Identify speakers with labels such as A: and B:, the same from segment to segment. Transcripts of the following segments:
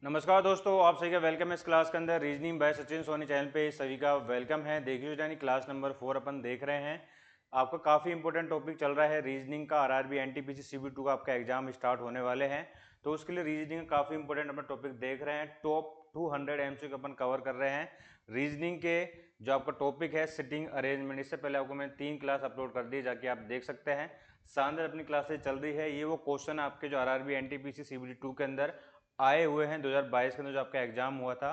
A: नमस्कार दोस्तों, आप सभी का वेलकम है इस क्लास के अंदर। Reasoning by Sachin Soni channel पे सभी का वेलकम है। देखिए यानी क्लास नंबर 4 अपन देख रहे हैं। आपका काफ़ी इंपॉर्टेंट टॉपिक चल रहा है रीजनिंग का। आरआरबी एनटीपीसी सीबी 2 का आपका एग्जाम स्टार्ट होने वाले हैं, तो उसके लिए रीजनिंग काफ़ी इंपॉर्टेंट अपन टॉपिक देख रहे हैं। टॉप 200 एमसीक्यू अपन कवर कर रहे हैं रीजनिंग के। जो आपका टॉपिक है सिटिंग अरेंजमेंट, इससे पहले आपको मैंने 3 क्लास अपलोड कर दी, जाके आप देख सकते हैं। शानदार अपनी क्लासेज चल रही है। ये वो क्वेश्चन आपके जो आरआरबी एनटीपीसी सीबी 2 के अंदर आए हुए हैं 2022 के अंदर जो आपका एग्जाम हुआ था,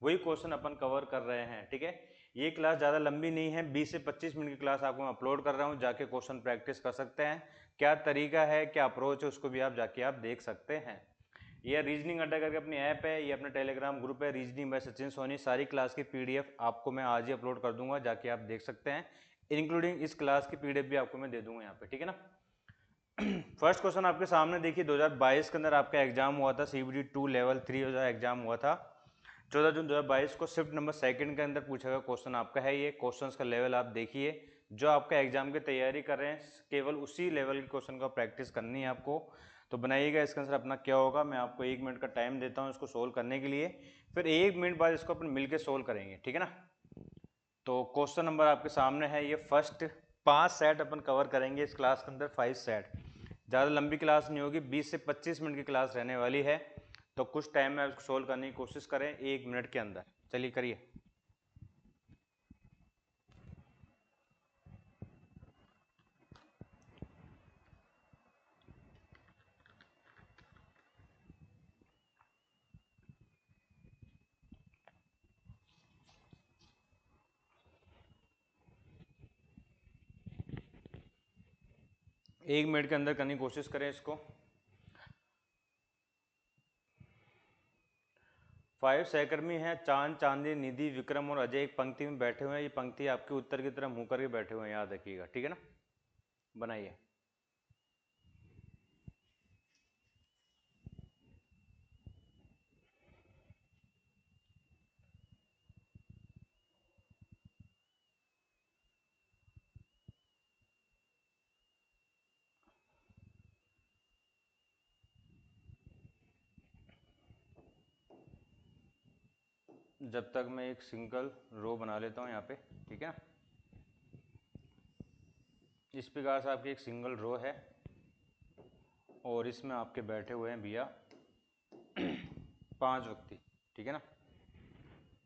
A: वही क्वेश्चन अपन कवर कर रहे हैं। ठीक है, ये क्लास ज़्यादा लंबी नहीं है, 20 से 25 मिनट की क्लास आपको मैं अपलोड कर रहा हूँ, जाके क्वेश्चन प्रैक्टिस कर सकते हैं। क्या तरीका है, क्या अप्रोच है, उसको भी आप जाके आप देख सकते हैं। ये रीजनिंग अड्डा करके अपनी ऐप है, ये अपना टेलीग्राम ग्रुप है रीजनिंग बाय सचिन सोनी। सारी क्लास की पीडीएफ आपको मैं आज ही अपलोड कर दूंगा, जाके आप देख सकते हैं। इंक्लूडिंग इस क्लास की पीडीएफ भी आपको मैं दे दूंगा यहाँ पे, ठीक है ना। फर्स्ट क्वेश्चन आपके सामने देखिए, 2022 के अंदर आपका एग्जाम हुआ था CBT 2 लेवल 3 का एग्जाम हुआ था 14 जून 2022 को। शिफ्ट नंबर 2 के अंदर पूछा गया क्वेश्चन आपका है ये। क्वेश्चन का लेवल आप देखिए, जो आपका एग्जाम की तैयारी कर रहे हैं केवल उसी लेवल के क्वेश्चन का प्रैक्टिस करनी है आपको। तो बनाइएगा। इसका आंसर अपना क्या होगा, मैं आपको 1 मिनट का टाइम देता हूँ इसको सोल्व करने के लिए, फिर 1 मिनट बाद इसको अपन मिलकर सोल्व करेंगे, ठीक है ना। तो क्वेश्चन नंबर आपके सामने है ये। फर्स्ट 5 सेट अपन कवर करेंगे इस क्लास के अंदर, 5 सेट। ज़्यादा लंबी क्लास नहीं होगी, 20 से 25 मिनट की क्लास रहने वाली है। तो कुछ टाइम में इसको सोल्व करने की कोशिश करें 1 मिनट के अंदर। चलिए करिए। 1 मिनट के अंदर करने की कोशिश करें इसको। 5 सहकर्मी हैं, चांद, चांदनी, निधि, विक्रम और अजय एक पंक्ति में बैठे हुए हैं। ये पंक्ति आपके उत्तर की तरफ मुंह करके बैठे हुए हैं, याद रखिएगा, ठीक है ना। बनाइए। जब तक मैं एक सिंगल रो बना लेता हूँ यहाँ पे, ठीक है ना। इस प्रकार से आपकी एक सिंगल रो है और इसमें आपके बैठे हुए हैं भैया 5 व्यक्ति, ठीक है ना।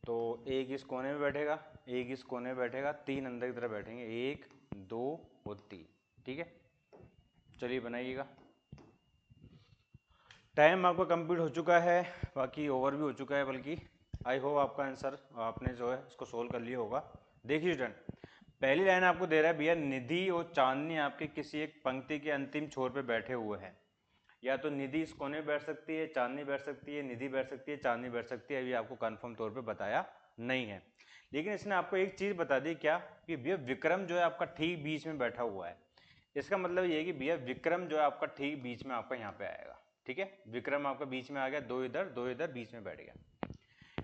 A: तो एक इस कोने में बैठेगा, एक इस कोने में बैठेगा, 3 अंदर की तरफ बैठेंगे, 1 2 और 3, ठीक है। चलिए बनाइएगा। टाइम आपका कंप्लीट हो चुका है, बाकी ओवर भी हो चुका है, बल्कि आई होप आपका आंसर आपने जो है इसको सोल्व कर लिया होगा। देखिए स्टूडेंट, पहली लाइन आपको दे रहा है भैया, निधि और चांदनी आपके किसी एक पंक्ति के अंतिम छोर पे बैठे हुए हैं। या तो निधि इस कोने बैठ सकती है, चांदनी बैठ सकती है, निधि बैठ सकती है, चांदनी बैठ सकती है। अभी आपको कंफर्म तौर पे बताया नहीं है, लेकिन इसने आपको एक चीज बता दी, क्या कि भैया विक्रम जो है आपका ठीक बीच में बैठा हुआ है। इसका मतलब ये है कि भैया विक्रम जो है आपका ठीक बीच में आपका यहाँ पे आएगा, ठीक है। विक्रम आपका बीच में आ गया, दो इधर दो इधर, बीच में बैठ गया।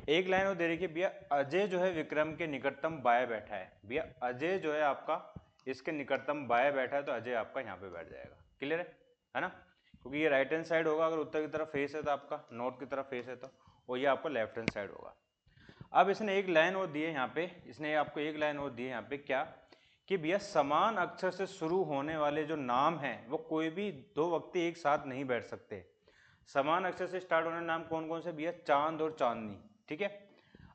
A: एक लाइन और दे रही है भैया, अजय जो है विक्रम के निकटतम बाएं बैठा है। भैया अजय जो है आपका इसके निकटतम बाएं बैठा है, तो अजय आपका यहाँ पे बैठ जाएगा। क्लियर है ना, क्योंकि ये राइट हैंड साइड होगा, अगर उत्तर की तरफ फेस है तो आपका, नॉर्थ की तरफ फेस है तो, और ये आपका लेफ्ट हैंड साइड होगा। अब इसने एक लाइन और दी है यहाँ पे, इसने आपको एक लाइन और दी है यहाँ पे, क्या कि भैया समान अक्षर से शुरू होने वाले जो नाम हैं वो कोई भी दो व्यक्ति एक साथ नहीं बैठ सकते। समान अक्षर से स्टार्ट होने नाम कौन कौन से भैया, चांद और चांदनी, ठीक है।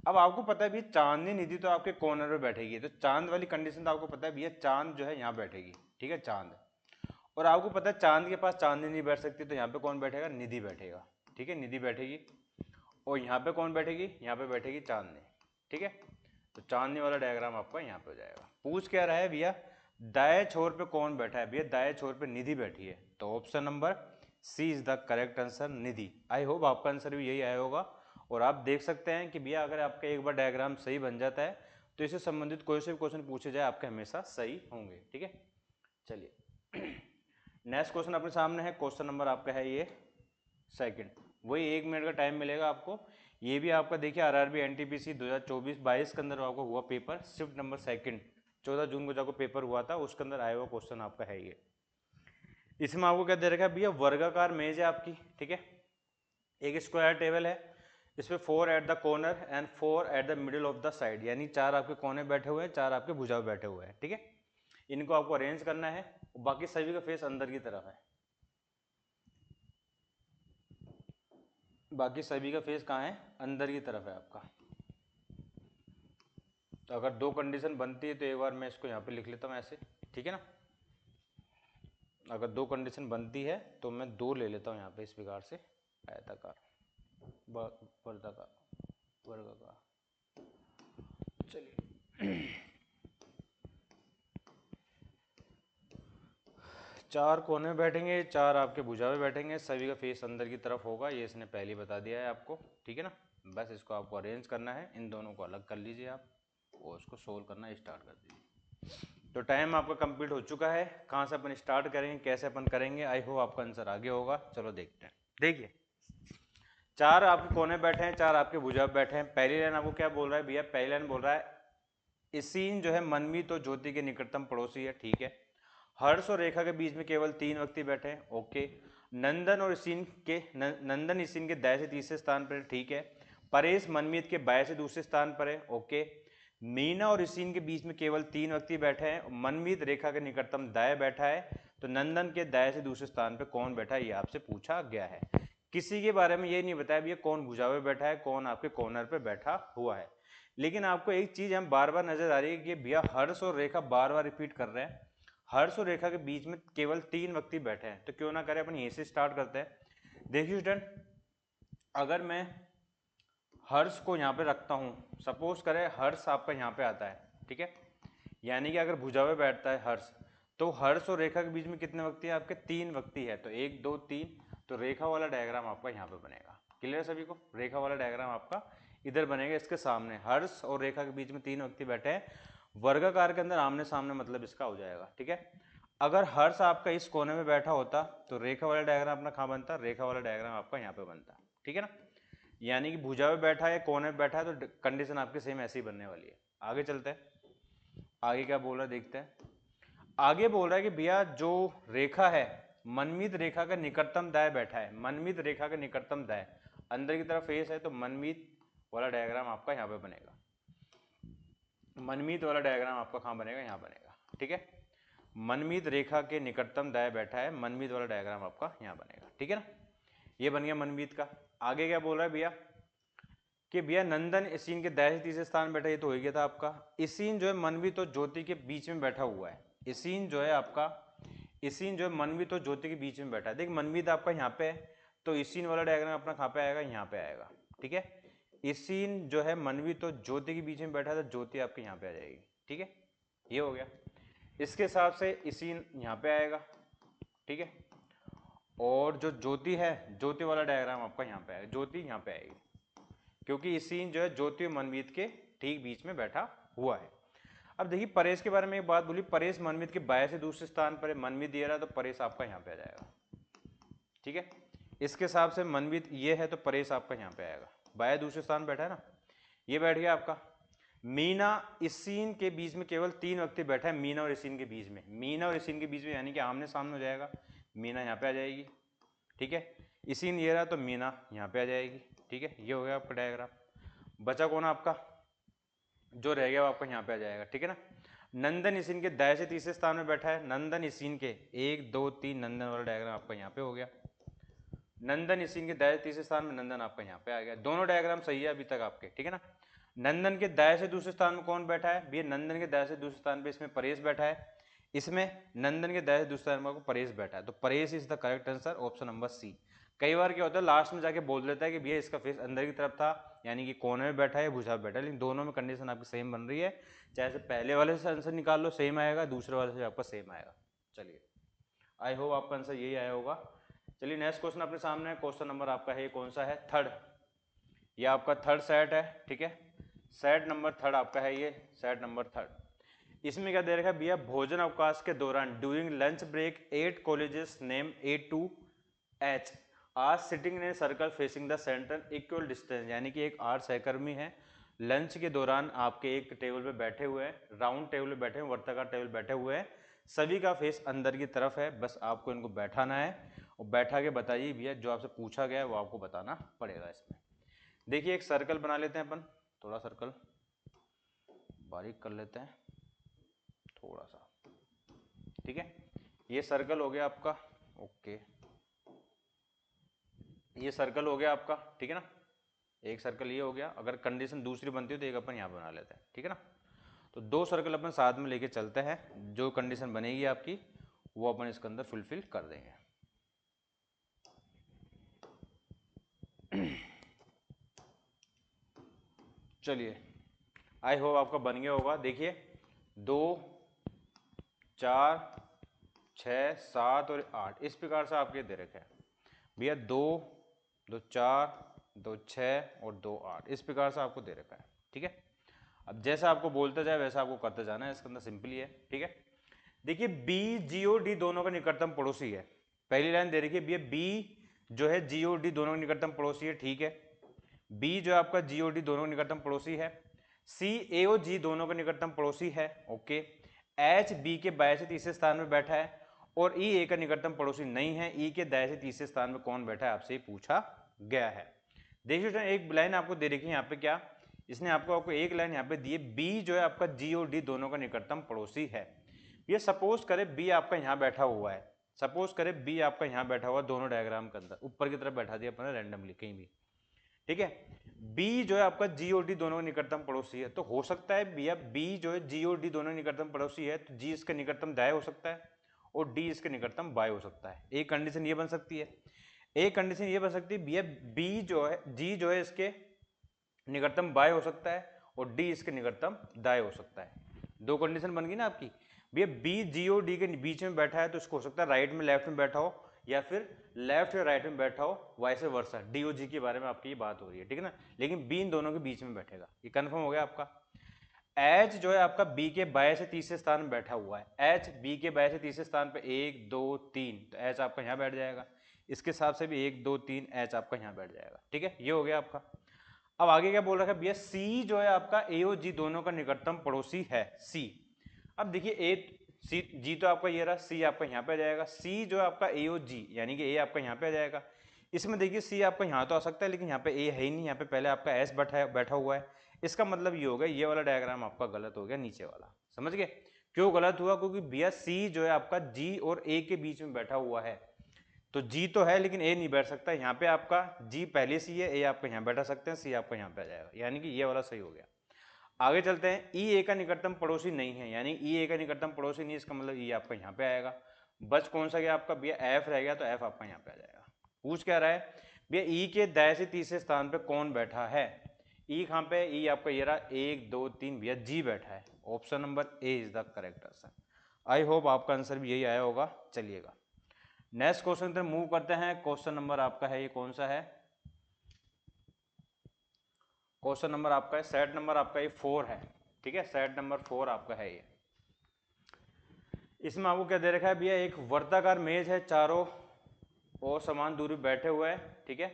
A: अब आपको पता है भैया चांदनी निधि तो आपके कॉर्नर पे बैठेगी, तो चांद वाली कंडीशन तो आपको पता है भैया, चांद जो है यहाँ बैठेगी, ठीक है, चांद। और आपको पता है चांद के पास चांदनी नहीं बैठ सकती, तो यहाँ पे कौन बैठेगा, निधि बैठेगा, ठीक है, निधि बैठेगी। और यहाँ पे कौन बैठेगी, यहाँ पे बैठेगी चांदनी, ठीक है। तो चांदनी वाला डायग्राम आपका यहाँ पे हो जाएगा। पूछ क्या रहा है भैया, दाएं छोर पे कौन बैठा है, भैया दाएं छोर पे निधि बैठी है, तो option number C is the correct answer, Nidhi. I hope आपका आंसर भी यही आया होगा। और आप देख सकते हैं कि भैया अगर आपका एक बार डायग्राम सही बन जाता है, तो इससे संबंधित कोई से भी क्वेश्चन पूछे जाए आपके हमेशा सही होंगे, ठीक है। चलिए नेक्स्ट क्वेश्चन अपने सामने है। क्वेश्चन नंबर आपका है ये सेकंड, वही 1 मिनट का टाइम मिलेगा आपको। ये भी आपका देखिए आरआरबी एनटीपीसी 2024-22 के अंदर आपको हुआ पेपर, शिफ्ट नंबर 2 14 जून को जाको पेपर हुआ था, उसके अंदर आया हुआ क्वेश्चन आपका है ये। इसमें आपको क्या दे रखा है भैया, वर्गाकार मेज है आपकी, ठीक है, एक स्क्वायर टेबल है, इसमें 4 at the corner and 4 at the middle of the side, यानी 4 आपके कोने बैठे हुए हैं, 4 आपके भुजाओं बैठे हुए हैं, ठीक है। इनको आपको अरेंज करना है। बाकी सभी का फेस अंदर की तरफ है, बाकी सभी का फेस कहाँ है, अंदर की तरफ है आपका। तो अगर 2 कंडीशन बनती है तो एक बार मैं इसको यहाँ पे लिख लेता हूँ ऐसे, ठीक है ना। अगर 2 कंडीशन बनती है तो मैं 2 ले लेता हूँ यहाँ पे इस प्रकार से, आयताकार, वर्गाकार, वर्गाकार। चलिए 4 कोने में बैठेंगे, 4 आपके भुजा में बैठेंगे, सभी का फेस अंदर की तरफ होगा, ये इसने पहले बता दिया है आपको, ठीक है ना। बस इसको आपको अरेंज करना है, इन दोनों को अलग कर लीजिए आप और उसको सोल्व करना स्टार्ट कर दीजिए। तो टाइम आपका कंप्लीट हो चुका है। कहाँ से अपन स्टार्ट करेंगे, कैसे अपन करेंगे, आई होप आपका आंसर आगे होगा। चलो देखते हैं। देखिए 4 आपके कोने बैठे हैं, 4 आपके भुजा बैठे हैं। पहली लाइन आपको क्या बोल रहा है भैया, पहली लाइन बोल रहा है इसीन जो है मनमीत और ज्योति के निकटतम पड़ोसी है, ठीक है। हर्ष और रेखा के बीच में केवल 3 व्यक्ति बैठे हैं, ओके। नंदन और इसीन के नंदन इसीन के दाएं से तीसरे स्थान पर है, ठीक है। परेश मनमीत के बाएं से दूसरे स्थान पर है, ओके। मीना और इसीन के बीच में केवल 3 व्यक्ति बैठे हैं, मनमीत रेखा के निकटतम दाएं बैठा है। तो नंदन के दाएं से दूसरे स्थान पर कौन बैठा है, ये आपसे पूछा गया है। किसी के बारे में ये नहीं बताया भैया कौन भुजा में बैठा है, कौन आपके कॉर्नर पे बैठा हुआ है। लेकिन आपको एक चीज हम बार बार नजर आ रही है कि भैया हर्ष और रेखा बार बार रिपीट कर रहे हैं। हर्ष और रेखा के बीच में केवल 3 व्यक्ति बैठे हैं, तो क्यों ना करें अपन यहीं से स्टार्ट करते हैं। देखिए स्टूडेंट, अगर मैं हर्ष को यहाँ पे रखता हूँ, सपोज करें हर्ष आपका यहाँ पे आता है, ठीक है। यानी कि अगर भुजा में बैठता है हर्ष, तो हर्ष और रेखा के बीच में कितने व्यक्ति हैं आपके, 3 व्यक्ति है। तो 1 2 3, तो रेखा वाला डायग्राम आपका यहाँ पे बनेगा। क्लियर सभी को, रेखा वाला डायग्राम आपका इधर बनेगा, इसके सामने हर्ष और रेखा के बीच में 3 व्यक्ति बैठे हैं, वर्गाकार के अंदर आमने सामने, मतलब इसका हो जाएगा, ठीक है। अगर हर्ष आपका इस कोने में बैठा होता तो रेखा वाला डायग्राम अपना कहाँ बनता, रेखा वाला डायग्राम आपका यहाँ पे बनता, ठीक है ना। यानी कि भुजा में बैठा है, कोने में बैठा है, तो कंडीशन आपकी सेम ऐसी ही बनने वाली है। आगे चलते हैं, आगे क्या बोल रहा है देखते हैं। आगे बोल रहा है कि भैया जो रेखा है मनमीत रेखा का निकटतम दाएं बैठा है, मनमीत रेखा का निकटतम दाएं, अंदर की तरफ फेस है, तो मनमीत वाला डायग्राम आपका यहाँ पे बनेगा। मनमीत वाला डायग्राम आपका कहाँ बनेगा, यहाँ बनेगा, ठीक है। मनमीत रेखा के निकटतम दाएं बैठा है, मनमीत वाला डायग्राम आपका यहाँ बनेगा, ठीक है ना। ये बन गया मनमीत का। आगे क्या बोल रहा है भैया कि भैया नंदन इसीन के दाएं से तीसरे स्थान बैठा, ये तो हो गया था आपका। इसीन जो है मनमीत और ज्योति के बीच में बैठा हुआ है। इसीन जो है आपका, इसीन जो है मनमीत और ज्योति के बीच में बैठा है। देख मनमीत आपका यहाँ पे है, तो इसीन वाला डायग्राम अपना कहाँ पे आएगा, यहाँ पे आएगा, ठीक है। इसीन जो है मनमीत और ज्योति के बीच में बैठा है, तो ज्योति आपके यहाँ पे आ जाएगी, ठीक है। ये हो गया। इसके हिसाब से इसीन यहाँ पे आएगा, ठीक है। और जो ज्योति है, ज्योति वाला डायग्राम आपका यहाँ पे आएगा, ज्योति यहाँ पे आएगी, क्योंकि ये सीन जो है ज्योति और मनमीत के ठीक बीच में बैठा हुआ है। अब देखिए परेश के बारे में एक बात बोली, परेश मनमीत के बाएं से दूसरे स्थान पर है, मनमीत दिया रहा है तो परेश आपका यहाँ पे आ जाएगा, ठीक है। इसके हिसाब से मनमीत ये है तो परेश आपका यहाँ पे आएगा, बाएं दूसरे स्थान बैठा है ना, ये बैठ गया आपका। मीना इस सीन के बीच में केवल 3 व्यक्ति बैठा है, मीना और इसीन के बीच में, मीना और इसीन के बीच में, यानी कि आमने सामने हो जाएगा, मीना यहाँ पे आ जाएगी, ठीक है। इसीन ये रहा तो मीना यहाँ पे आ जाएगी, ठीक है। ये हो गया आपका डायग्राम। बचा कौन आपका, जो रह गया वो आपका यहाँ पे आ जाएगा, ठीक है ना। नंदन इसीन के दाएं से तीसरे स्थान में बैठा है, नंदन इसीन के 1 2 3, नंदन वाला डायग्राम आपका यहाँ पे हो गया। नंदन इसीन के दाएं से तीसरे स्थान में, नंदन आपका यहाँ पे आ गया। दोनों डायग्राम सही है अभी तक आपके, ठीक है ना। नंदन के दाएं से दूसरे स्थान में कौन बैठा है भैया, नंदन के दाएं से दूसरे स्थान पे इसमें परेश बैठा है, इसमें नंदन के दाएं से दूसरे स्थान में परेश बैठा है, तो Paresh is the correct answer, option number C. कई बार क्या होता है लास्ट में जाके बोल देता है कि भैया इसका फेस अंदर की तरफ था, यानी कि कोने में बैठा है, भुजा बैठा है, लेकिन दोनों में कंडीशन आपकी सेम बन रही है। चाहे से पहले वाले से आंसर निकाल लो सेम आएगा, दूसरे वाले से आपका सेम आएगा। चलिए आई होप आपका आंसर यही आया होगा। चलिए नेक्स्ट क्वेश्चन अपने सामने है, क्वेश्चन नंबर आपका है कौन सा है, थर्ड। ये आपका थर्ड सेट है, ठीक है। सेट नंबर थर्ड आपका है, ये सेट नंबर थर्ड। इसमें क्या दे रखा है भैया, भोजन अवकाश के दौरान during lunch break 8 colleges name A2H are sitting in a circle facing the centre equal distance, यानी कि एक 8 सहकर्मी है, लंच के दौरान आपके एक टेबल पे बैठे हुए हैं, राउंड टेबल पे बैठे हैं, वर्ताकार टेबल बैठे हुए हैं, सभी का फेस अंदर की तरफ है। बस आपको इनको बैठाना है और बैठा के बताइए भैया जो आपसे पूछा गया है वो आपको बताना पड़ेगा इसमें। देखिए एक सर्कल बना लेते हैं अपन, थोड़ा सर्कल बारीक कर लेते हैं थोड़ा सा, ठीक है। ये सर्कल हो गया आपका, ओके, ये सर्कल हो गया आपका, ठीक है ना। एक सर्कल ये हो गया, अगर कंडीशन दूसरी बनती हो तो एक अपन यहाँ बना लेते हैं, ठीक है ना। तो दो सर्कल अपन साथ में लेके चलते हैं, जो कंडीशन बनेगी आपकी वो अपन इसके अंदर फुलफिल कर देंगे। चलिए, आई होप आपका बन गया होगा। देखिए 2 4 6 7 और 8 इस प्रकार से आपके दे रखे हैं भैया, 2 2 4 2 6 और 2 8 इस प्रकार से आपको दे रखा है, ठीक है। अब जैसा आपको बोलते जाए वैसा आपको करते जाना है, इसके अंदर सिंपल ही है, ठीक है। देखिए बी जी और डी दोनों का निकटतम पड़ोसी है, पहली लाइन दे रखी है भैया, बी जो है जी और डी दोनों का निकटतम पड़ोसी है, ठीक है। बी जो है आपका जी और डी दोनों का निकटतम पड़ोसी है। सी ए और जी दोनों का निकटतम पड़ोसी है, ओके। एच बी के बाएं से तीसरे स्थान में बैठा है और ई ए का निकटतम पड़ोसी नहीं है। ई के दाएं से तीसरे स्थान में कौन बैठा है आपसे पूछा गया है। देखिए एक लाइन आपको दे रखी है यहाँ पे, क्या इसने आपको एक लाइन यहाँ पे दी है, बी जो है आपका जी और डी दोनों का निकटतम पड़ोसी है। ये सपोज करे बी आपका यहाँ बैठा हुआ है, सपोज करे बी आपका यहाँ बैठा हुआ दोनों डायग्राम के अंदर, ऊपर की तरफ बैठा दिया अपने रैंडमली कहीं भी, ठीक है। बी जो है आपका जी और डी दोनों निकटतम पड़ोसी है, तो हो सकता है भैया बी जो है जी और डी दोनों निकटतम पड़ोसी है, तो जी इसका निकटतम दाएं हो सकता है और डी इसके निकटतम बाएं हो सकता है। एक कंडीशन ये बन सकती है। एक कंडीशन ये बन सकती है भैया बी जो है जी जो है इसके निकटतम बाएं हो सकता है और डी इसके निकटतम दाएं हो सकता है। दो कंडीशन बन गई ना आपकी, भैया बी जी और डी के बीच में बैठा है तो इसको हो सकता है राइट में लेफ्ट में बैठा हो, या फिर लेफ्ट या राइट में बैठा हो, वाइस वर्सा। डी और जी के बारे में आपकी ये बात हो रही है, ठीक है ना, लेकिन बी इन दोनों के बीच में बैठेगा, ये कंफर्म हो गया आपका। एच जो है आपका बी के बाएं से तीसरे स्थान में बैठा हुआ है, एच बी के बाएं से तीसरे स्थान पे 1 2 3, तो एच आपका यहाँ बैठ जाएगा, इसके हिसाब से भी 1 2 3 एच आपका यहाँ बैठ जाएगा, ठीक है। ये हो गया आपका। अब आगे क्या बोल रखा है भैया, सी जो है आपका ए और जी दोनों का निकटतम पड़ोसी है, सी। अब देखिए ए सी जी तो आपका ये रहा, सी आपका यहाँ पे आ जाएगा, सी जो है आपका ए और जी यानी कि ए आपका यहाँ पे आ जाएगा। इसमें देखिए सी आपका यहाँ तो आ सकता है लेकिन यहाँ पे ए है ही नहीं, यहाँ पे पहले आपका एस बैठा हुआ है। इसका मतलब ये हो गया ये वाला डायग्राम आपका गलत हो गया, नीचे वाला, समझ गए क्यों गलत हुआ, क्योंकि भैया सी जो है आपका जी और ए के बीच में बैठा हुआ है, तो जी तो है लेकिन ए नहीं बैठ सकता। यहाँ पे आपका जी पहले सी है, ए आपका यहाँ बैठा सकते हैं, सी आपका यहाँ पे आ जाएगा, यानी कि ये वाला सही हो गया। आगे चलते हैं, ई ए का निकटतम पड़ोसी नहीं है, यानी ई ए का निकटतम पड़ोसी नहीं, इसका मतलब ई आपका यहाँ पे आएगा। बच कौन सा गया आपका भैया, एफ रह गया, तो एफ आपका यहाँ पे आ जाएगा। पूछ क्या रहा है भैया, ई के दाएं से तीसरे स्थान पे कौन बैठा है। ई कहाँ पे, ई आपका ये रहा 1 2 3 भैया जी बैठा है, option number A is the correct answer. I hope आपका आंसर भी यही आया होगा। चलिएगा नेक्स्ट क्वेश्चन तरफ मूव करते हैं। क्वेश्चन नंबर आपका है ये कौन सा है, क्वेश्चन नंबर आपका है सेट नंबर आपका ये 4 है, ठीक है, सेट नंबर 4 आपका है ये। इसमें आपको क्या दे रखा है भैया, एक वर्ताकार मेज है, चारों और समान दूरी बैठे हुए हैं, ठीक है।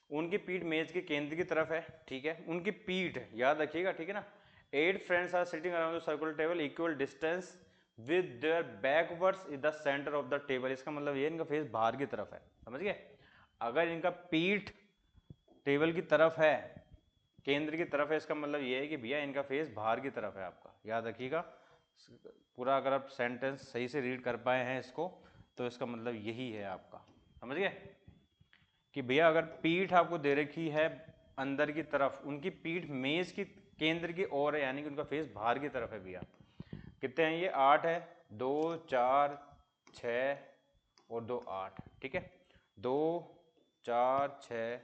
A: उनकी पीठ मेज के केंद्र की तरफ है, ठीक है, उनकी पीठ याद रखिएगा, ठीक है ना। 8 friends are sitting around the circular table equal distance with their backwards in the centre of the table. इसका मतलब ये इनका फेस बाहर की तरफ है, समझ गए। अगर इनका पीठ टेबल की तरफ है, केंद्र की तरफ है, इसका मतलब ये है कि भैया इनका फेस बाहर की तरफ है आपका, याद रखिएगा पूरा। अगर आप सेंटेंस सही से रीड कर पाए हैं इसको तो इसका मतलब यही है आपका, समझ गए कि भैया अगर पीठ आपको दे रखी है अंदर की तरफ, उनकी पीठ मेज की केंद्र की ओर है, यानी कि उनका फेस बाहर की तरफ है भैया। कितने हैं ये, 8 है, 2 4 6 और 2 8, ठीक है, 2 4 6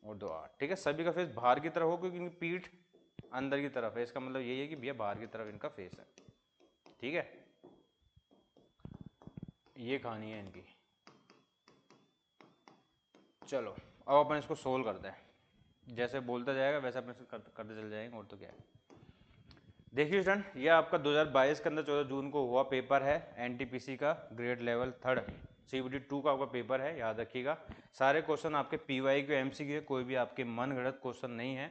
A: और 2 8, ठीक है। सभी का फेस बाहर की तरफ हो क्योंकि इनकी पीठ अंदर की तरफ है, इसका मतलब यही है कि भैया बाहर की तरफ इनका फेस है, ठीक है। ये कहानी है इनकी। चलो अब अपन इसको सोल्व करते हैं, जैसे बोलता जाएगा वैसे अपन इसको करते चल जाएंगे, और तो क्या है। देखिए स्टूडेंट, ये आपका 2022 के अंदर 14 जून को हुआ पेपर है, एनटीपीसी का ग्रेड लेवल 3 सीबीटी 2 का आपका पेपर है, याद रखिएगा। सारे क्वेश्चन आपके पीवाईक्यू एमसीक्यू है, कोई भी आपके मन गढ़ंत क्वेश्चन नहीं है।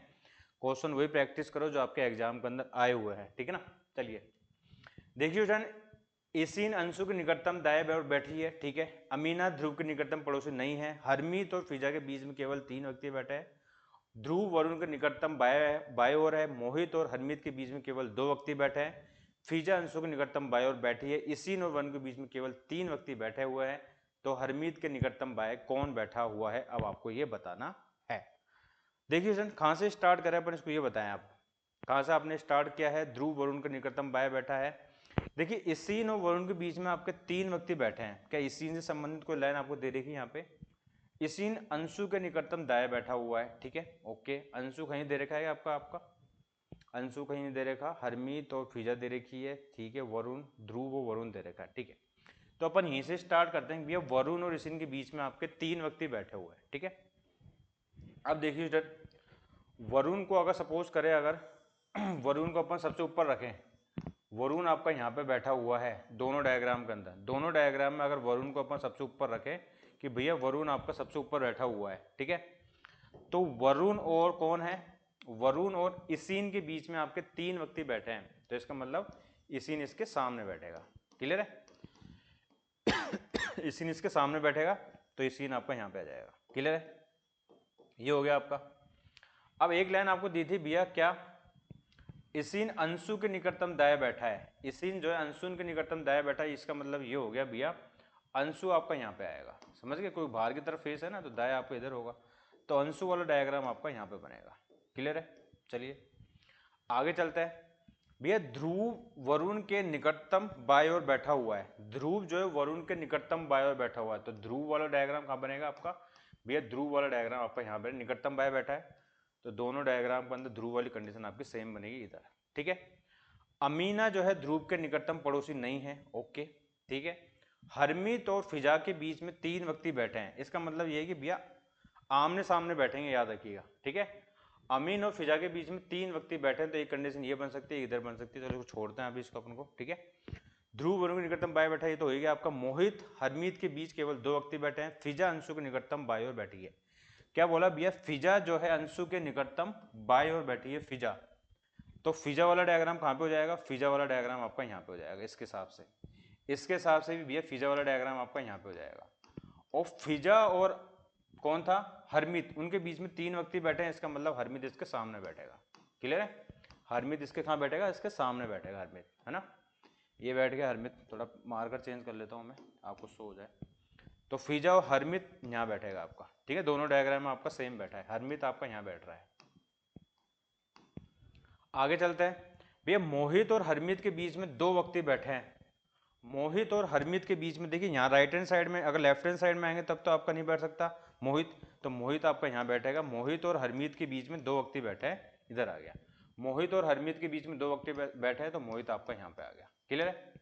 A: क्वेश्चन वही प्रैक्टिस करो जो आपके एग्जाम के अंदर आए हुए हैं, ठीक है ना। चलिए देखिए स्टूडेंट, एसीन अंशु के निकटतम दाएं ओर बैठी है, ठीक है। अमीना ध्रुव के निकटतम पड़ोसी नहीं है। हरमीत और फिजा के बीच में केवल 3 व्यक्ति बैठे हैं ध्रुव वरुण के निकटतम बाएं ओर है, मोहित और हरमीत के बीच में केवल 2 व्यक्ति बैठे हैं, फीजा अंशु के निकटतम बाएं ओर बैठी है, इसीन और वरुण के बीच में केवल 3 व्यक्ति बैठे हुए हैं, तो हरमीत के निकटतम बाएं कौन बैठा हुआ है, अब आपको ये बताना है। देखिए स्टूडेंट, कहाँ से स्टार्ट करें अपन, इसको ये बताएं आप कहाँ से आपने स्टार्ट किया है। ध्रुव वरुण के निकटतम बाएं बैठा है। देखिए इसीन और वरुण के बीच में आपके 3 व्यक्ति बैठे हैं। क्या इसीन से संबंधित कोई लाइन आपको दे रखी है यहाँ पे? इसीन अंशु के निकटतम दाएं बैठा हुआ है, ठीक है, ओके। अंशु कहीं दे रखा है आपका आपका अंशु कहीं नहीं दे रखा, हरमीत और फिजा दे रखी है, ठीक है, वरुण ध्रुव और वरुण दे रखा है, ठीक है। तो अपन यहीं से स्टार्ट करते हैं भैया, वरुण और इसीन के बीच में आपके 3 व्यक्ति बैठे हुए हैं, ठीक है। अब देखिए इधर वरुण को अगर सपोज करें, अगर वरुण को अपन सबसे ऊपर रखें, वरुण आपका यहाँ पे बैठा हुआ है दोनों डायग्राम के अंदर। दोनों डायग्राम में अगर वरुण को अपन सबसे ऊपर रखें कि भैया वरुण आपका सबसे ऊपर बैठा हुआ है, ठीक है, तो वरुण और कौन है, वरुण और इसीन के बीच में आपके 3 व्यक्ति बैठे हैं, तो इसका मतलब इसीन इसके सामने बैठेगा। क्लियर है? इसीन इसके सामने बैठेगा तो इसीन आपका यहाँ पे आ जाएगा। क्लियर है? ये हो गया आपका। अब एक लाइन आपको दी थी भैया, क्या इसीन अंशु के निकटतम दाएं बैठा है। इसीन जो है अंशु के निकटतम दाएं बैठा है, इसका मतलब ये हो गया भैया अंशु आपका यहाँ पे आएगा। समझ गए? कोई बाहर की तरफ फेस है ना, तो दाएं आपका इधर होगा, तो अंशु वाला डायग्राम आपका यहाँ पे बनेगा। क्लियर है? चलिए आगे चलते हैं भैया। ध्रुव वरुण के निकटतम बाएं ओर बैठा हुआ है। ध्रुव जो है वरुण के निकटतम बाएं ओर बैठा हुआ है, तो ध्रुव वाला डायग्राम कहाँ बनेगा आपका भैया? ध्रुव वाला डायग्राम आपका यहाँ पर निकटतम बाएं बैठा है, तो दोनों डायग्राम के अंदर ध्रुव वाली कंडीशन आपकी सेम बनेगी इधर, ठीक है। अमीना जो है ध्रुव के निकटतम पड़ोसी नहीं है, ओके, ठीक है। हरमीत और फिजा के बीच में 3 व्यक्ति बैठे हैं, इसका मतलब ये है कि भैया आमने सामने बैठेंगे, याद रखिएगा, ठीक है। अमीन और फिजा के बीच में 3 व्यक्ति बैठे हैं, तो एक कंडीशन ये बन सकती है, इधर बन सकती है, तो इसको छोड़ते हैं अभी इसको अपन को, ठीक है। ध्रुव वरुण के निकटतम बाएं बैठा है, ये तो हो गया आपका। मोहित हरमीत के बीच केवल 2 व्यक्ति बैठे हैं, फिजा अंशु के निकटतम बाएं ओर बैठी है। क्या बोला भैया? फिजा जो है अंशु के निकटतम बाएं ओर बैठी है, फिजा। तो फिजा वाला डायग्राम कहाँ पे हो जाएगा? फिजा वाला डायग्राम आपका यहाँ पे हो जाएगा। इसके हिसाब से भी भैया फिजा वाला डायग्राम आपका यहाँ पे हो जाएगा। और फिजा और कौन था? हरमीत, उनके बीच में 3 व्यक्ति बैठे हैं, इसका मतलब हरमीत इसके सामने बैठेगा। क्लियर है? हरमीत इसके कहाँ बैठेगा? इसके सामने बैठेगा हरमीत, है ना। ये बैठ गया हरमीत, थोड़ा मार्कर चेंज कर लेता हूँ मैं, आपको शो हो जाए। तो फिजा और हरमीत यहाँ बैठेगा आपका, ठीक है। दोनों डायग्राम में आपका सेम बैठा है, हरमीत आपका यहाँ बैठ रहा है। आगे चलते हैं भैया। मोहित और हरमीत के बीच में 2 व्यक्ति बैठे हैं। मोहित और हरमीत के बीच में देखिए, यहाँ राइट हैंड साइड में, अगर लेफ्ट हैंड साइड में आएंगे तब तो आपका नहीं बैठ सकता मोहित, तो मोहित आपका यहाँ बैठेगा। मोहित और हरमीत के बीच में 2 व्यक्ति बैठे हैं, इधर आ गया। मोहित और हरमीत के बीच में 2 व्यक्ति बैठे हैं, तो मोहित आपका यहाँ पे आ गया। क्लियर है?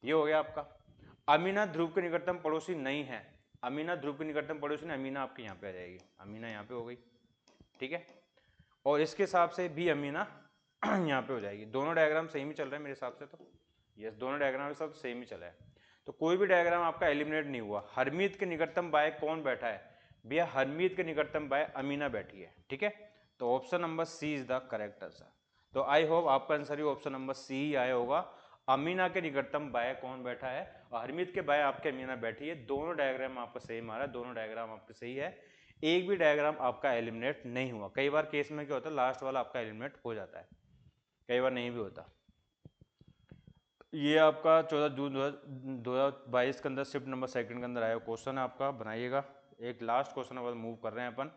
A: ये हो गया आपका। अमीना ध्रुव के निकटतम पड़ोसी नहीं है। अमीना ध्रुव के निकटतम पड़ोसी नहीं, अमीना आपके यहाँ पे आ जाएगी, अमीना यहाँ पे हो गई, ठीक है। और इसके हिसाब से भी अमीना यहाँ पे हो जाएगी। दोनों डायग्राम सेम ही चल रहे हैं मेरे हिसाब से, तो यस, दोनों डायग्राम के साथ सेम ही चला है, तो कोई भी डायग्राम आपका एलिमिनेट नहीं हुआ। हरमीत के निकटतम बाय कौन बैठा है भैया? हरमीत के निकटतम बाय अमीना बैठी है, ठीक है। तो option number C is the correct answer. तो आई होप आपका आंसर ही ऑप्शन नंबर सी ही आया होगा। अमीना के निकटतम बाय कौन बैठा है और हरमीत के बाय आपके अमीना बैठी है। दोनों डायग्राम आपका सेम आ रहा है, दोनों डायग्राम आपके सही है, एक भी डायग्राम आपका एलिमिनेट नहीं हुआ। कई बार केस में क्या होता है, लास्ट वाला आपका एलिमिनेट हो जाता है, कई बार नहीं भी होता। ये आपका 14 जून 2022 के अंदर शिफ्ट नंबर सेकंड के अंदर आया क्वेश्चन है आपका, बनाइएगा। एक लास्ट क्वेश्चन के बाद मूव कर रहे हैं अपन।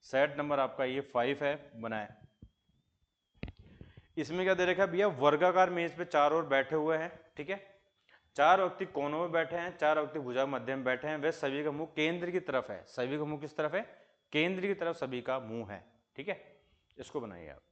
A: सेट नंबर आपका ये 5 है, बनाए। इसमें क्या दे रखा है भैया? वर्गाकार मेज पे 4 ओर बैठे हुए हैं, ठीक है। 4 व्यक्ति कोनों में बैठे हैं, 4 व्यक्ति भुजा मध्य में बैठे हैं, वे सभी का मुंह केंद्र की तरफ है। सभी का मुंह किस तरफ है? केंद्र की तरफ सभी का मुंह है, ठीक है। इसको बनाइए आप।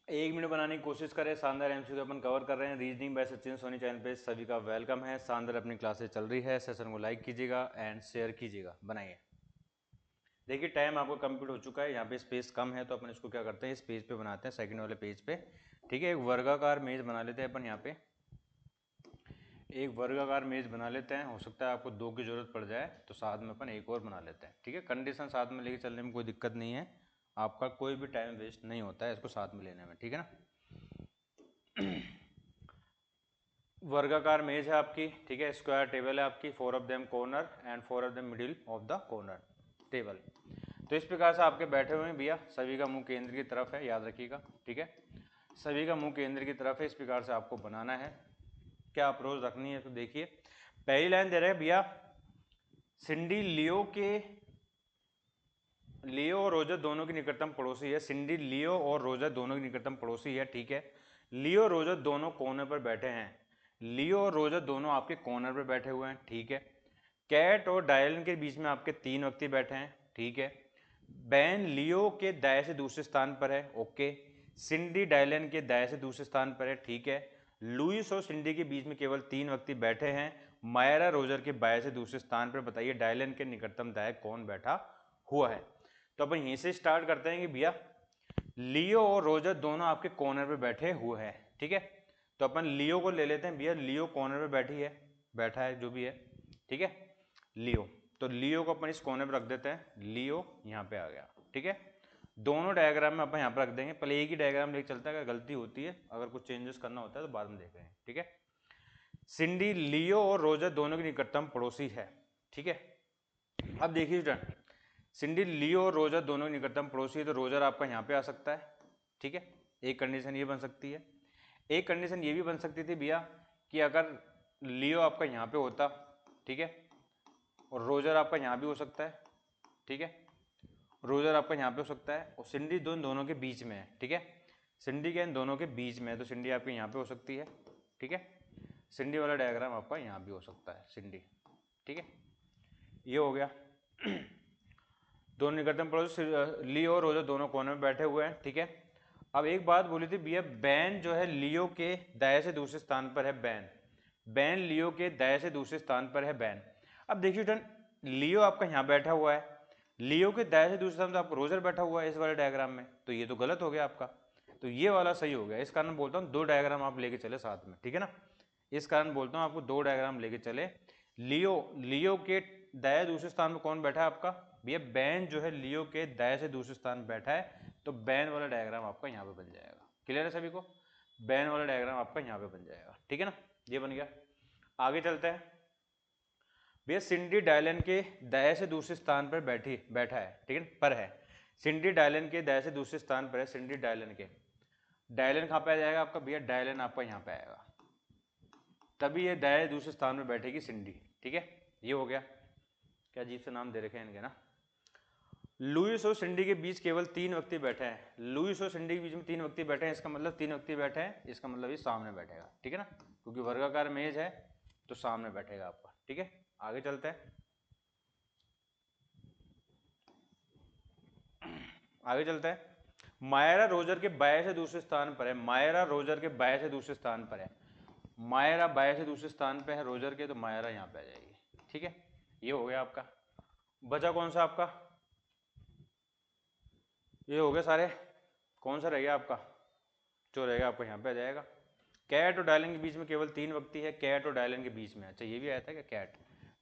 A: 1 मिनट बनाने की कोशिश करें। शानदार एमसीक्यू अपन कवर कर रहे हैं। Reasoning by Sachin Soni channel पे सभी का वेलकम है। शानदार अपनी क्लासेस चल रही है। सेशन को लाइक कीजिएगा एंड शेयर कीजिएगा, बनाइए। देखिए टाइम आपको कंप्लीट हो चुका है। यहाँ पे स्पेस कम है तो अपन इसको क्या करते हैं, इस पेज पे बनाते हैं, सेकंड वाले पेज पे। ठीक है, एक वर्गाकार मेज बना लेते हैं अपन। यहाँ पे एक वर्गाकार मेज बना लेते हैं। हो सकता है आपको 2 की जरूरत पड़ जाए तो साथ में अपन एक और बना लेते हैं। ठीक है, कंडीशन साथ में लेके चलने में कोई दिक्कत नहीं है, आपका कोई भी टाइम वेस्ट नहीं होता है इसको साथ में लेने में। ठीक है ना। वर्गाकार मेज है आपकी। ठीक है, स्क्वायर टेबल है आपकी, 4 of them corner and 4 of them middle of the corner table. तो इस प्रकार से आपके बैठे हुए हैं भैया, सभी का मुंह केंद्र की तरफ है, याद रखिएगा। ठीक है, सभी का मुंह केंद्र की तरफ है। इस प्रकार से आपको बनाना है। क्या अप्रोच रखनी है तो देखिए, पहली लाइन दे रहे हैं भैया, सिंडी लियो और रोजर दोनों की निकटतम पड़ोसी है। सिंडी लियो और रोजर दोनों की निकटतम पड़ोसी है। ठीक है, लियो और रोजर दोनों कोने पर बैठे हैं। लियो और रोजर दोनों आपके कॉर्नर पर बैठे हुए हैं। ठीक है, कैट और डायलन के बीच में आपके 3 व्यक्ति बैठे हैं। ठीक है, बैन लियो के दाएं से दूसरे स्थान पर है। ओके, सिंडी डायलन के दाएं से दूसरे स्थान पर है। ठीक है, लुइस और सिंडी के बीच में केवल 3 व्यक्ति बैठे हैं। मायरा रोजर के बाएं से दूसरे स्थान पर। बताइए डायलन के निकटतम दाएं कौन बैठा हुआ है। तो अपन यहीं से स्टार्ट करते हैं कि भैया लियो और रोजर दोनों आपके कॉर्नर पे बैठे हुए हैं। ठीक है, तो अपन लियो को ले लेते हैं भैया, लियो कॉर्नर पे बैठा है जो भी है। ठीक है, लियो, तो लियो को अपन इस कोने पर रख देते हैं। लियो यहाँ पे आ गया। ठीक है, दोनों डायग्राम में अपन यहाँ पर रख देंगे। पहले एक ही डायग्राम लेके चलता है, अगर गलती होती है, अगर कुछ चेंजेस करना होता है तो बाद में देखेंगे। ठीक है, सिंडी लियो और रोजर दोनों की निकटतम पड़ोसी है। ठीक है, अब देखिए स्टूडेंट, सिंडी लियो और रोजर दोनों की निकटतम पड़ोसी है, तो रोजर आपका यहाँ पे आ सकता है। ठीक है, एक कंडीशन ये बन सकती है। एक कंडीशन ये भी बन सकती थी भैया कि अगर लियो आपका यहाँ पे होता, ठीक है, और रोजर आपका यहाँ भी हो सकता है। ठीक है, रोजर आपका यहाँ पे हो सकता है और सिंडी दोनों के बीच में है। ठीक है, सिंडी के इन दोनों के बीच में है, तो सिंडी आपके यहाँ पे हो सकती है। ठीक है, सिंडी वाला डायग्राम आपका यहाँ भी हो सकता है, सिंडी। ठीक है, ये हो गया। दोनों निकटतम पड़ोसी लियो और रोजर दोनों कोने में बैठे हुए हैं। ठीक है, अब एक बात बोली थी भैया, बैन जो है लियो के दाएं से दूसरे स्थान पर है। बैन लियो के दाएं से दूसरे स्थान पर है बैन। अब देखिए टन, लियो आपका यहाँ बैठा हुआ है, लियो के दाएं से दूसरे स्थान पर आपका रोजर बैठा हुआ है इस वाले डायग्राम में, तो ये तो गलत हो गया आपका। तो ये वाला सही हो गया। इस कारण बोलता हूँ 2 डायग्राम आप लेके चले साथ में। ठीक है ना, इस कारण बोलता हूँ आपको 2 डायग्राम लेके चले। लियो के दाएं दूसरे स्थान पर कौन बैठा है आपका भैया, बैन जो है लियो के दाएं से दूसरे स्थान पर बैठा है, तो बैन वाला डायग्राम आपका यहाँ पे बन जाएगा। क्लियर है सभी को, बैन वाला डायग्राम आपका यहाँ पे बन जाएगा। ठीक है ना, ये बन गया। आगे चलते हैं भैया, सिंडी डायलन के दाएं से दूसरे स्थान पर बैठा है। ठीक है, पर है, सिंडी डायलन के दाएं से दूसरे स्थान पर है। सिंडी डायलन के, डायलन कहाँ पे आ जाएगा आपका भैया, डायलन आपका यहाँ पे आएगा, तभी ये दाएं दूसरे स्थान में बैठेगी सिंडी। ठीक है, ये हो गया। क्या अजीब से नाम दे रखे हैं इनके ना। लुइस और सिंडी के बीच केवल 3 व्यक्ति बैठे हैं। लुइस और सिंडी के बीच में 3 व्यक्ति बैठे हैं, इसका मतलब 3 व्यक्ति बैठे हैं, इसका मतलब ये सामने बैठेगा। ठीक है ना, क्योंकि वर्गाकार मेज है तो सामने बैठेगा आपका। ठीक है, आगे चलते हैं। आगे चलते हैं, मायरा रोजर के बाएं से दूसरे स्थान पर है। मायरा रोजर के बाएं से दूसरे स्थान पर है। मायरा बाएं से दूसरे स्थान पर है रोजर के, तो मायरा यहाँ पे आ जाएगी। ठीक है, ये हो गया आपका। बचा कौन सा आपका, ये हो गए सारे। कौन सा रह गया आपका, जो रहेगा आपको यहाँ पे आ जाएगा। कैट और डायलन के बीच में केवल 3 व्यक्ति है। कैट और डायलन के बीच में, अच्छा ये भी आया था क्या कैट,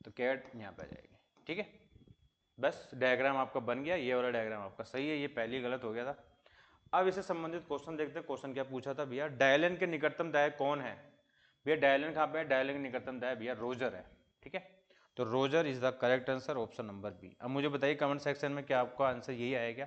A: तो कैट यहाँ पे आ जाएगी। ठीक है, बस डायग्राम आपका बन गया। ये वाला डायग्राम आपका सही है, ये पहले ही गलत हो गया था। अब इससे संबंधित क्वेश्चन देखते हैं। क्वेश्चन क्या पूछा था भैया, डायलन के निकटतम दाएं कौन है। भैया डायलन कहाँ पे है, डायलन के निकटतम दाएं भैया रोजर है। ठीक है, तो Roger is the correct answer, option number B. अब मुझे बताइए कमेंट सेक्शन में क्या आपका आंसर यही आएगा।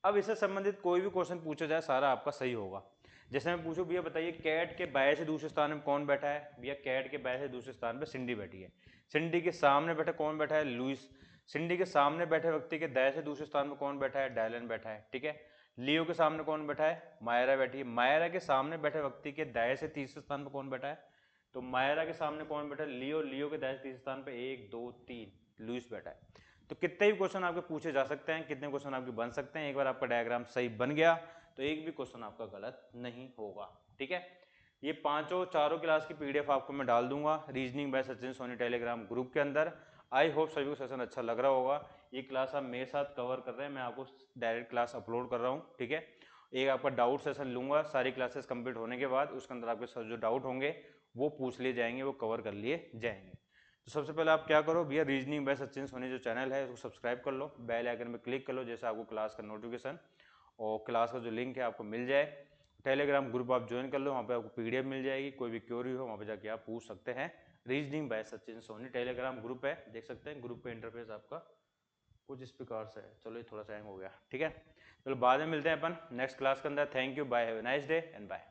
A: अब इससे संबंधित कोई भी क्वेश्चन पूछा जाए सारा आपका सही होगा। जैसे मैं पूछूं भैया बताइए कैट के बाएं से दूसरे स्थान में कौन बैठा है, भैया कैट के बाएं से दूसरे स्थान पर सिंडी बैठी है। सिंडी के सामने बैठा कौन बैठा है, लुइस। सिंडी के सामने बैठे व्यक्ति के दाएं से दूसरे स्थान पर कौन बैठा है, डायलन बैठा है। ठीक है, लियो के सामने कौन बैठा है, मायरा बैठी है। मायरा के सामने बैठे व्यक्ति के दाएं से तीसरे स्थान पर कौन बैठा है, तो मायरा के सामने कौन बैठा है, लियो। लियो के दाएं से तीसरे स्थान पर 1 2 3 लुइस बैठा है। तो कितने भी क्वेश्चन आपके पूछे जा सकते हैं, कितने क्वेश्चन आपके बन सकते हैं। एक बार आपका डायग्राम सही बन गया तो एक भी क्वेश्चन आपका गलत नहीं होगा। ठीक है, ये चारों क्लास की पीडीएफ आपको मैं डाल दूंगा reasoning by Sachin Soni Telegram group के अंदर। आई होप सभी को सेशन अच्छा लग रहा होगा। ये क्लास आप मेरे साथ कवर कर रहे हैं, मैं आपको डायरेक्ट क्लास अपलोड कर रहा हूँ। ठीक है, एक आपका डाउट सेशन लूंगा सारी क्लासेस कंप्लीट होने के बाद, उसके अंदर आपके जो डाउट होंगे वो पूछ लिए जाएंगे, वो कवर कर लिए जाएंगे। तो सबसे पहले आप क्या करो भैया, रीजनिंग बाय सचिन सोनी जो चैनल है उसको सब्सक्राइब कर लो, बेल आइकन में क्लिक कर लो, जैसे आपको क्लास का नोटिफिकेशन और क्लास का जो लिंक है आपको मिल जाए। टेलीग्राम ग्रुप आप ज्वाइन कर लो, वहाँ पे आपको पीडीएफ मिल जाएगी, कोई भी क्वेरी हो वहाँ पे जाके आप पूछ सकते हैं। Reasoning by Sachin Soni Telegram group है, देख सकते हैं ग्रुप का इंटरफेस आपका कुछ इस प्रकार से है। चलो ये थोड़ा सा हैंग हो गया। ठीक है, चलो बाद में मिलते हैं अपन नेक्स्ट क्लास के अंदर। Thank you, bye, have a nice day and bye.